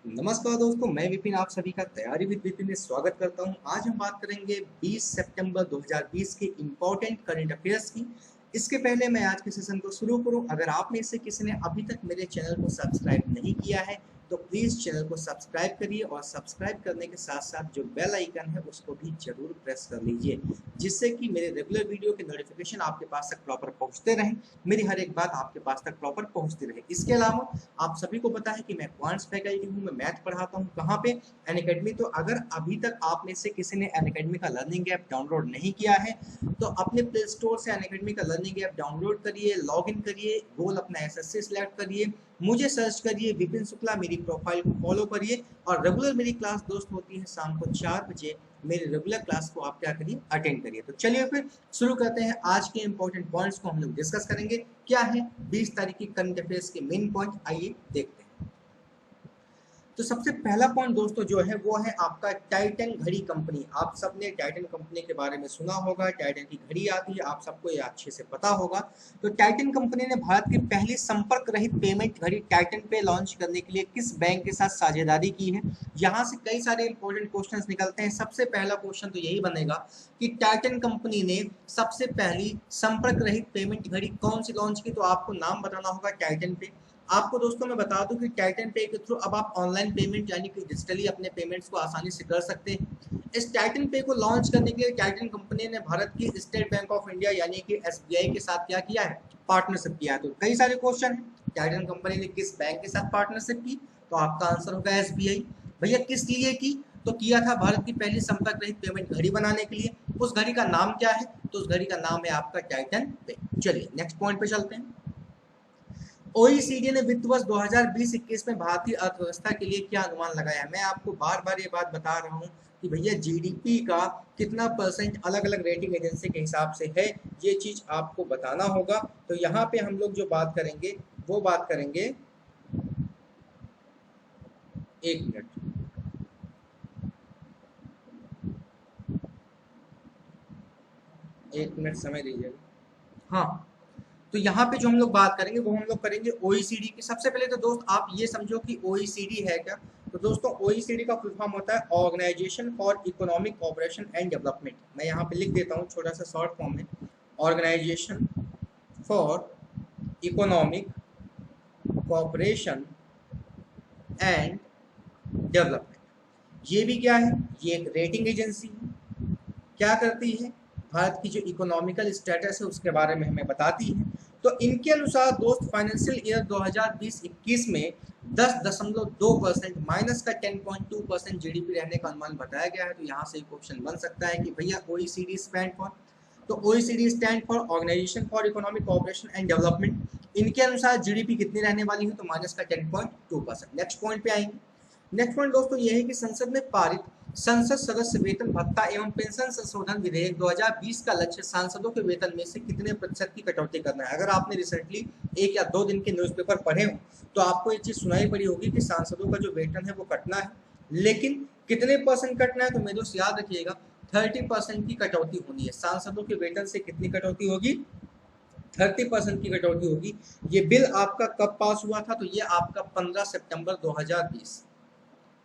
नमस्कार दोस्तों, मैं विपिन आप सभी का तैयारी विद विपिन में स्वागत करता हूं। आज हम बात करेंगे 20 सितंबर 2020 के इम्पोर्टेंट करंट अफेयर्स की। इसके पहले मैं आज के सेशन को शुरू करूं, अगर आप में से किसी ने अभी तक मेरे चैनल को सब्सक्राइब नहीं किया है तो प्लीज़ चैनल को सब्सक्राइब करिए और सब्सक्राइब करने के साथ साथ जो बेल आइकन है उसको भी जरूर प्रेस कर लीजिए, जिससे कि मेरे रेगुलर वीडियो के नोटिफिकेशन आपके पास तक प्रॉपर पहुंचते रहें, मेरी हर एक बात आपके पास तक प्रॉपर पहुंचती रहे। इसके अलावा आप सभी को पता है कि मैं क्वांट्स फैकल्टी हूँ, मैं मैथ पढ़ाता हूँ। कहाँ पे? अनअकैडमी। तो अगर अभी तक आप में से किसी ने अनअकैडमी का लर्निंग ऐप डाउनलोड नहीं किया है तो अपने प्ले स्टोर से अनअकैडमी का लर्निंग ऐप डाउनलोड करिए, लॉग इन करिए, गोल अपना एसएससी सिलेक्ट करिए, मुझे सर्च करिए विपिन शुक्ला, मेरी प्रोफाइल को फॉलो करिए और रेगुलर मेरी क्लास दोस्त होती है शाम को 4 बजे। मेरी रेगुलर क्लास को आप क्या करिए, अटेंड करिए। तो चलिए फिर शुरू करते हैं। आज के इंपॉर्टेंट पॉइंट्स को हम लोग डिस्कस करेंगे। क्या है 20 तारीख की करंट अफेयर्स के मेन पॉइंट, आइए देखते हैं। तो सबसे पहला पॉइंट दोस्तों जो है वो है आपका टाइटन घड़ी कंपनी। आप सबने टाइटन कंपनी के बारे में सुना होगा, टाइटन की घड़ी आती है, आप सबको ये अच्छे से पता होगा। तो टाइटन कंपनी ने भारत की पहली संपर्क रहित पेमेंट घड़ी टाइटन पे लॉन्च करने के लिए किस बैंक के साथ साझेदारी की है? यहाँ से कई सारे इंपॉर्टेंट क्वेश्चन निकलते हैं। सबसे पहला क्वेश्चन तो यही बनेगा कि टाइटन कंपनी ने सबसे पहली संपर्क रहित पेमेंट घड़ी कौन सी लॉन्च की? तो आपको नाम बताना होगा टाइटन पे। आपको दोस्तों मैं बता दूं कि टाइटन पे के थ्रू अब आप ऑनलाइन पेमेंट यानी कि डिजिटली अपने पेमेंट्स को आसानी से कर सकते हैं। इस टाइटन पे को लॉन्च करने के लिए टाइटन कंपनी ने भारत की स्टेट बैंक ऑफ इंडिया यानी कि एसबीआई के साथ क्या किया है? पार्टनरशिप किया है। तो कई सारे क्वेश्चन है, टाइटन कंपनी ने किस बैंक के साथ पार्टनरशिप की? तो आपका आंसर होगा एसबीआई। भैया किस लिए की? तो किया था भारत की पहली संपर्क रहित पेमेंट घड़ी बनाने के लिए। उस घड़ी का नाम क्या है? तो उस घड़ी का नाम है आपका टाइटन पे। चलिए नेक्स्ट पॉइंट पे चलते हैं। ओईसीडी ने वित्त वर्ष 2020-21 में भारतीय अर्थव्यवस्था के लिए क्या अनुमान लगाया है? मैं आपको बार बार ये बात बता रहा हूँ कि भैया जीडीपी का कितना परसेंट अलग अलग रेटिंग एजेंसी के हिसाब से है, ये चीज आपको बताना होगा। तो यहाँ पे हम लोग जो बात करेंगे वो बात करेंगे, एक मिनट, एक मिनट समय दीजिएगा। हाँ, तो यहाँ पे जो हम लोग बात करेंगे वो हम लोग करेंगे ओईसीडी की। सबसे पहले तो दोस्त आप ये समझो कि ओईसीडी है क्या। तो दोस्तों ओईसीडी का फुल फॉर्म होता है organisation for economic cooperation and development. मैं यहाँ पे लिख देता हूँ, छोटा सा शॉर्ट फॉर्म है, organisation for economic cooperation and development. ये भी क्या है? ये एक रेटिंग एजेंसी है। क्या करती है? भारत की जो इकोनॉमिकल स्टेटस है उसके बारे में हमें बताती है। तो इनके अनुसार दोस्त फाइनेंशियल ईयर 2020-21 में 10.2% माइनस का 10.2% जीडीपी रहने का अनुमान बताया गया है। तो यहाँ से क्वेश्चन बन सकता है कि भैया ओईसीडी स्टैंड फॉर, तो OECD stand for organisation for economic cooperation and development. इनके अनुसार जीडीपी कितनी रहने वाली है? तो माइनस का 10.2%। नेक्स्ट पॉइंट पे आएंगे। नेक्स्ट पॉइंट दोस्तों ये है कि संसद में पारित संसद सदस्य वेतन भत्ता एवं पेंशन संशोधन विधेयक 2020 का लक्ष्य सांसदों के वेतन में से कितने प्रतिशत की कटौती करना है? अगर आपने रिसेंटली 1 या 2 दिन के न्यूज़पेपर पढ़े हो तो आपको ये चीज सुनाई पड़ी होगी कि सांसदों का जो वेतन है वो कटना है, लेकिन कितने परसेंट कटना है? तो मेरे दोस्त याद रखिएगा 30% की कटौती होनी है। सांसदों के वेतन से कितनी कटौती होगी? 30% की कटौती होगी। ये बिल आपका कब पास हुआ था? तो ये आपका 15 सितंबर 2020,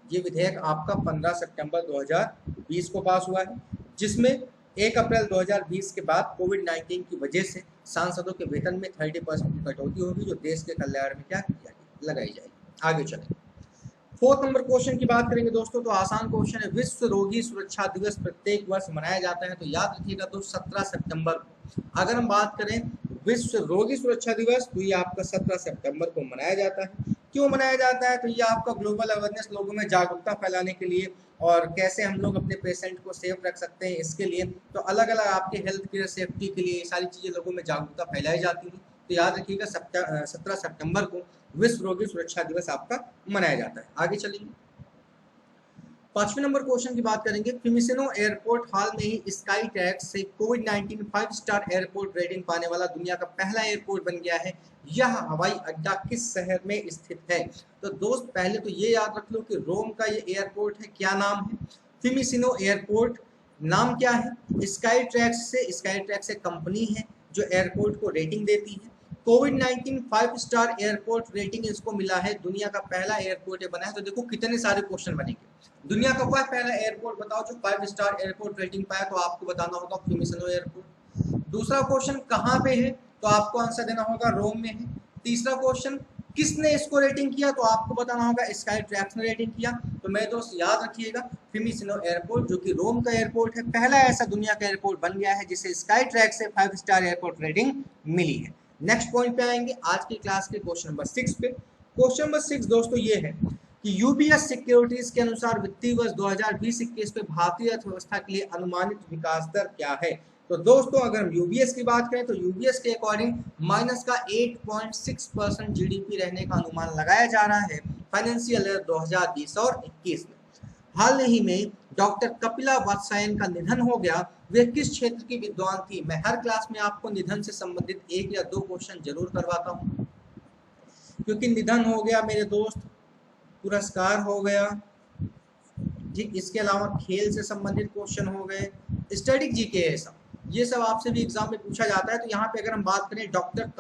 ये विधेयक आपका 15 सितंबर 2020 को पास हुआ है, जिसमें 1 अप्रैल 2020 के बाद कोविड-19 की वजह से सांसदों के वेतन में 30% की कटौती होगी, जो देश के कल्याण में क्या लगाई जाएगी। आगे चलें। 4th नंबर क्वेश्चन की बात करेंगे दोस्तों, तो आसान क्वेश्चन है। विश्व रोगी सुरक्षा दिवस प्रत्येक वर्ष मनाया जाता है, तो याद रखिएगा दोस्त 17 सितंबर को। अगर हम बात करें विश्व रोगी सुरक्षा दिवस तो ये आपका 17 सितंबर को मनाया जाता है। क्यों मनाया जाता है? तो ये आपका ग्लोबल अवेयरनेस, लोगों में जागरूकता फैलाने के लिए और कैसे हम लोग अपने पेशेंट को सेफ रख सकते हैं इसके लिए। तो अलग अलग आपके हेल्थ केयर सेफ्टी के लिए ये सारी चीज़ें लोगों में जागरूकता फैलाई जाती है। तो याद रखिएगा 17 सितंबर को विश्व रोगी सुरक्षा दिवस आपका मनाया जाता है। आगे चलेंगे। 5वें नंबर क्वेश्चन की बात करेंगे। फिमिसिनो एयरपोर्ट हाल में ही स्काई ट्रैक्स से कोविड-19 5 स्टार एयरपोर्ट रेटिंग पाने वाला दुनिया का पहला एयरपोर्ट बन गया है। यह हवाई अड्डा किस शहर में स्थित है? तो दोस्त पहले तो ये याद रख लो कि रोम का ये एयरपोर्ट है। क्या नाम है? फिमिसिनो एयरपोर्ट। नाम क्या है? स्काई ट्रैक्स से, स्काई ट्रैक्स एक कंपनी है जो एयरपोर्ट को रेटिंग देती है। कोविड-19 5 स्टार एयरपोर्ट रेटिंग इसको मिला है, दुनिया का पहला एयरपोर्ट ये बना है। तो देखो कितने सारे क्वेश्चन बनेंगे। दुनिया का कोई पहला एयरपोर्ट बताओ जो 5 स्टार एयरपोर्ट रेटिंग पाया, तो आपको बताना होगा फिमिसनो एयरपोर्ट। दूसरा क्वेश्चन कहाँ पे है, तो आपको आंसर देना होगा रोम में है। तीसरा क्वेश्चन किसने इसको रेटिंग किया, तो आपको बताना होगा स्काई ट्रैक्स ने रेटिंग किया। तो मेरे दोस्त याद रखिएगा फिमिसनो एयरपोर्ट जो कि रोम का एयरपोर्ट है, पहला ऐसा दुनिया का एयरपोर्ट बन गया है जिसे स्काई ट्रैक से 5 स्टार एयरपोर्ट रेटिंग मिली है। नेक्स्ट पॉइंट पे आएंगे आज की क्लास के क्वेश्चन नंबर 6 पे। क्वेश्चन नंबर 6 दोस्तों ये है कि यूबीएस सिक्योरिटीज के अनुसार वित्तीय वर्ष 2020-21 में भारतीय अर्थव्यवस्था के लिए अनुमानित विकास दर क्या है। तो दोस्तों अगर हम यूबीएस की बात करें तो यूबीएस के अकॉर्डिंग माइनस का 8.6% जीडीपी रहने का अनुमान लगाया जा रहा है फाइनेंशियल ईयर 2020 और 21 में। हाल ही में डॉक्टर कपिला वात्स्यायन का निधन हो गया। वे किस क्षेत्र की विद्वान थी। मैं हर क्लास में आपको निधन से संबंधित 1 या 2 क्वेश्चन जरूर करवाता हूँ, क्योंकि निधन हो गया मेरे दोस्त, पुरस्कार हो गया जी, इसके अलावा खेल से संबंधित क्वेश्चन हो गए, स्टैटिक जीके है सब, ये सब आपसे भी एग्जाम में पूछा जाता है। तो यहाँ पे अगर हम बात करें डॉक्टर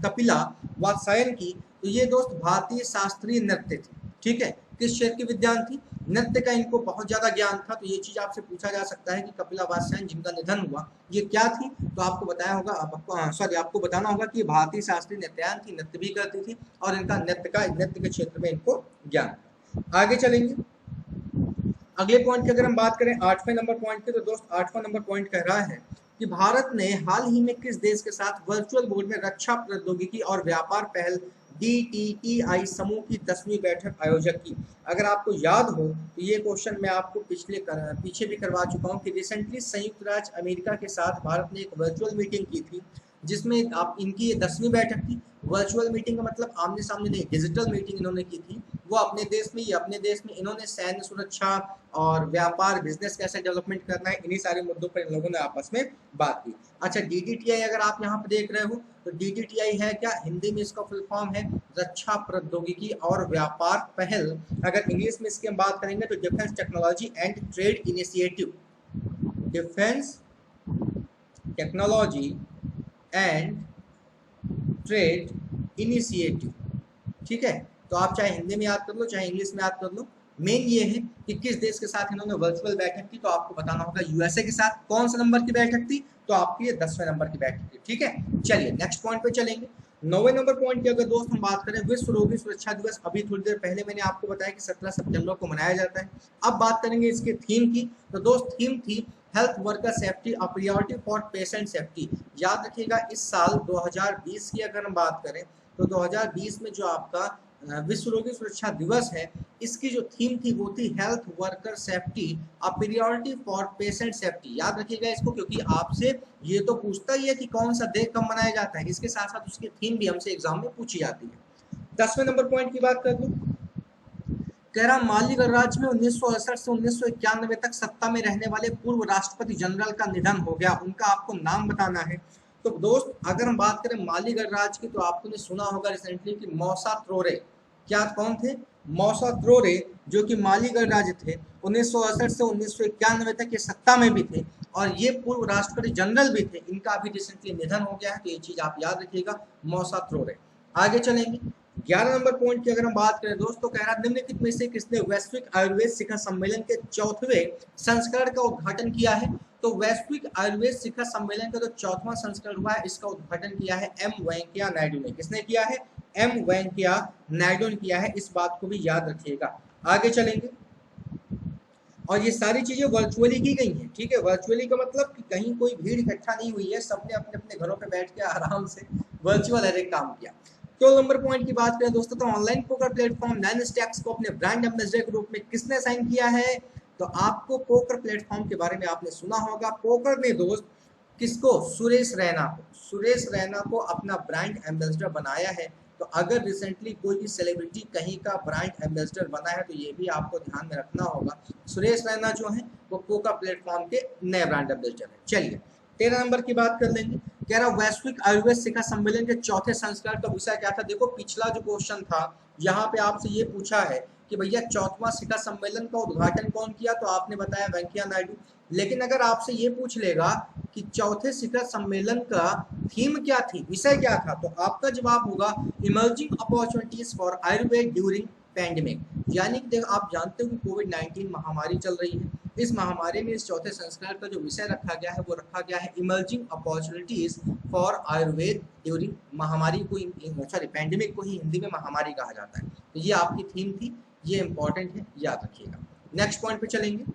कपिला वात्स्यायन की, तो ये दोस्त भारतीय शास्त्रीय नृत्य थी। ठीक है, किस क्षेत्र की विद्वान थी, नृत्य का इनको बहुत ज्यादा ज्ञान था। तो ये चीज आपसे पूछा जा सकता है कि कपिला वात्स्यायन जिनका निधन हुआ ये क्या थी, तो आपको बताया होगा, आपको बताना होगा कि भारतीय शास्त्रीय नृत्यान थी, नृत्य भी करती थी और इनका नृत्य के क्षेत्र में इनको ज्ञान था। आगे चलेंगे अगले पॉइंट की अगर हम बात करें 8वें नंबर पॉइंट की, तो दोस्त 8वां नंबर पॉइंट कह रहा है कि भारत ने हाल ही में किस देश के साथ वर्चुअल मोड में रक्षा प्रौद्योगिकी और व्यापार पहल DTTI समूह की 10वीं बैठक आयोजक की। अगर आपको याद हो तो ये क्वेश्चन मैं आपको पीछे भी करवा चुका हूँ कि रिसेंटली संयुक्त राज्य अमेरिका के साथ भारत ने एक वर्चुअल मीटिंग की थी, जिसमें आप इनकी ये 10वीं बैठक थी। वर्चुअल मीटिंग का मतलब आमने सामने नहीं, डिजिटल मीटिंग इन्होंने की थी। वो अपने देश में इन्होंने सैन्य सुरक्षा और व्यापार बिजनेस कैसे डेवलपमेंट करना है, इन्हीं सारे मुद्दों पर इन लोगों ने आपस में बात की। अच्छा, DTTI अगर आप यहाँ पे देख रहे हो तो DTTI है क्या, हिंदी में इसका फुल फॉर्म है रक्षा प्रौद्योगिकी और व्यापार पहल। अगर इंग्लिश में इसकी हम बात करेंगे तो defence technology and trade initiative, defence technology and trade initiative. ठीक है, तो आप चाहे हिंदी में याद कर लो चाहे इंग्लिश में याद कर लो। मेन ये है कि किस देश के साथ इन्होंने वर्चुअल बैठक की, तो आपको बताना होगा यूएसए के साथ। कौन सा नंबर की बैठक थी, तो आपकी ये 10वें नंबर की बैठक थी। ठीक है, चलिए नेक्स्ट पॉइंट पे चलेंगे। 9वें नंबर पॉइंट की अगर दोस्त हम बात करें, विश्व रोगी सुरक्षा दिवस अभी थोड़ी देर पहले मैंने आपको बताया कि 17 सितंबर को मनाया जाता है। अब बात करेंगे इसके थीम की, तो दोस्त थीम थी health worker safety, a priority for patient safety. याद रखिएगा इस साल 2020 की अगर हम बात करें तो 2020 में जो आपका विश्व रोगी सुरक्षा दिवस है, इसकी जो थीम थी वो थी health worker safety, a priority for patient safety. याद रखिएगा इसको, क्योंकि आपसे ये तो पूछता ही है कि कौन सा डे कब मनाया जाता है, इसके साथ साथ उसकी थीम भी हमसे एग्जाम में पूछी जाती है। 10वें नंबर पॉइंट की बात कर लूं, कह रहा माली गणराज्य में 1968 से 1991 तक सत्ता में रहने वाले पूर्व राष्ट्रपति जनरल का निधन हो गया, उनका आपको नाम बताना है। तो दोस्त अगर हम बात करें माली गणराज्य की, तो आपने सुना होगा रिसेंटली कि मौसा त्रोरे, क्या कौन थे, मौसा त्रोरे, जो कि माली गणराज्य थे 1968 से 1991 तक ये सत्ता में भी थे और ये पूर्व राष्ट्रपति जनरल भी थे। इनका अभी रिसेंटली निधन हो गया है, तो ये चीज आप याद रखिएगा, मौसा त्रोरे। आगे चलेंगे 11 नंबर पॉइंट की अगर हम बात करें दोस्तों, कह रहा निम्नलिखित में से किसने वैश्विक आयुर्वेद शिखर सम्मेलन के 4वें संस्करण का उद्घाटन किया है। तो वैश्विक आयुर्वेद शिखर सम्मेलन का जो 4वां संस्करण हुआ है, इसका उद्घाटन किया है एम वेंकैया नायडू ने। किसने किया है, एम वेंकैया नायडू ने किया है, इस बात को भी याद रखिएगा। आगे चलेंगे और ये सारी चीजें वर्चुअली की गई हैं। ठीक है, वर्चुअली का मतलब कि कहीं कोई भीड़ इकट्ठा नहीं हुई है, सबने अपने अपने घरों पे बैठ के आराम से वर्चुअल हर एक काम किया। 12 नंबर पॉइंट की बात करें दोस्तों, तो ऑनलाइन पोकर प्लेटफॉर्म नाइनस्टैक्स को अपने ब्रांड एम्बेसडर के रूप में किसने साइन किया है। तो आपको पोकर प्लेटफॉर्म के बारे में आपने सुना होगा, पोकर ने दोस्त किसको, सुरेश रैना को अपना ब्रांड एम्बेसडर बनाया है। तो अगर रिसेंटली कोई भी सेलिब्रिटी कहीं का ब्रांड एम्बेसडर बना है तो ये भी आपको ध्यान में रखना होगा, सुरेश रैना जो है वो पोकर प्लेटफॉर्म के नए ब्रांड एम्बेसडर है। चलिए 13 नंबर की बात कर लेंगे, कह रहा वैश्विक आयुर्वेद शिखर सम्मेलन के 4थे संस्करण का विषय क्या था। देखो पिछला जो क्वेश्चन था यहाँ पे आपसे ये पूछा है कि भैया 4वां शिखर सम्मेलन का उद्घाटन कौन किया, तो आपने बताया वेंकैया नायडू। लेकिन अगर आपसे ये पूछ लेगा कि चौथे शिखर सम्मेलन का थीम क्या थी, विषय क्या था, तो आपका जवाब होगा emerging opportunities for Ayurveda during pandemic. यानी कि आप जानते हो कि कोविड-19 महामारी चल रही है। इस महामारी में इस चौथे संस्करण का जो विषय रखा गया है वो रखा गया है emerging opportunities for Ayurveda during महामारी को, सॉरी पैंडेमिक को ही हिंदी में महामारी कहा जाता है। तो ये आपकी थीम थी, ये इंपॉर्टेंट है, याद रखिएगा। नेक्स्ट पॉइंट पे चलेंगे।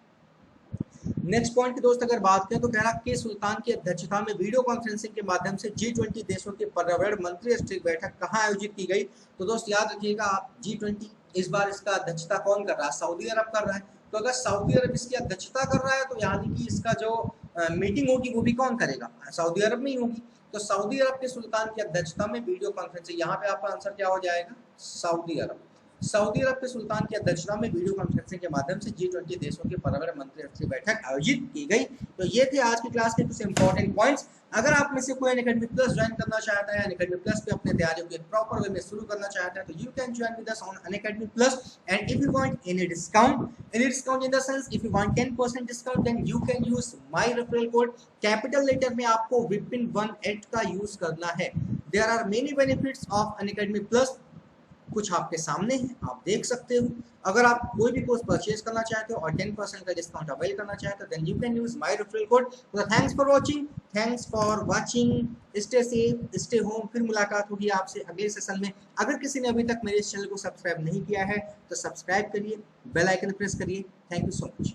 नेक्स्ट पॉइंट की दोस्त अगर बात करें तो कह रहा के सुल्तान की अध्यक्षता में वीडियो कॉन्फ्रेंसिंग के माध्यम से G20 देशों के पर्यावरण मंत्री स्तरीय बैठक कहाँ आयोजित की गई, तो दोस्त याद रखिएगा आप G20 इस बार इसका अध्यक्षता कौन कर रहा है, सऊदी अरब कर रहा है। तो अगर सऊदी अरब इसकी अध्यक्षता कर रहा है तो यानी कि इसका जो मीटिंग होगी वो भी कौन करेगा, सऊदी अरब में ही होगी। तो सऊदी अरब के सुल्तान की अध्यक्षता में वीडियो कॉन्फ्रेंसिंग, यहाँ पे आपका आंसर क्या हो जाएगा, सऊदी अरब। सऊदी अरब के सुल्तान की अध्यक्षता में वीडियो कॉन्फ्रेंसिंग के माध्यम से G20 देशों के पर्यावरण मंत्री स्तरीय बैठक आयोजित की गई। तो ये थे आज की क्लास के कुछ इंपॉर्टेंट पॉइंट्स। अगर आप में से कोई अनअकैडमी प्लस ज्वाइन करना चाहता है, अनअकैडमी प्लस पे अपने तैयारियों को एक प्रॉपर वे में शुरू करना चाहता है, तो you can join with us on Unacademy plus. And if you want any discount in the sense if you want 10% discount, then you can use my referral code. Capital letter में आपको विपिन18 का यूज करना है। There are many benefits of Unacademy plus, कुछ आपके सामने है, आप देख सकते हो। अगर आप कोई भी कोर्स परचेज करना चाहते हो और 10% का डिस्काउंट अवेल करना चाहते हो, then you can use my referral code. तो thanks for watching, thanks for watching, stay safe, stay home. फिर मुलाकात होगी आपसे अगले सेशन में। अगर किसी ने अभी तक मेरे इस चैनल को सब्सक्राइब नहीं किया है तो सब्सक्राइब करिए, बेल आइकन प्रेस करिए। Thank you so much.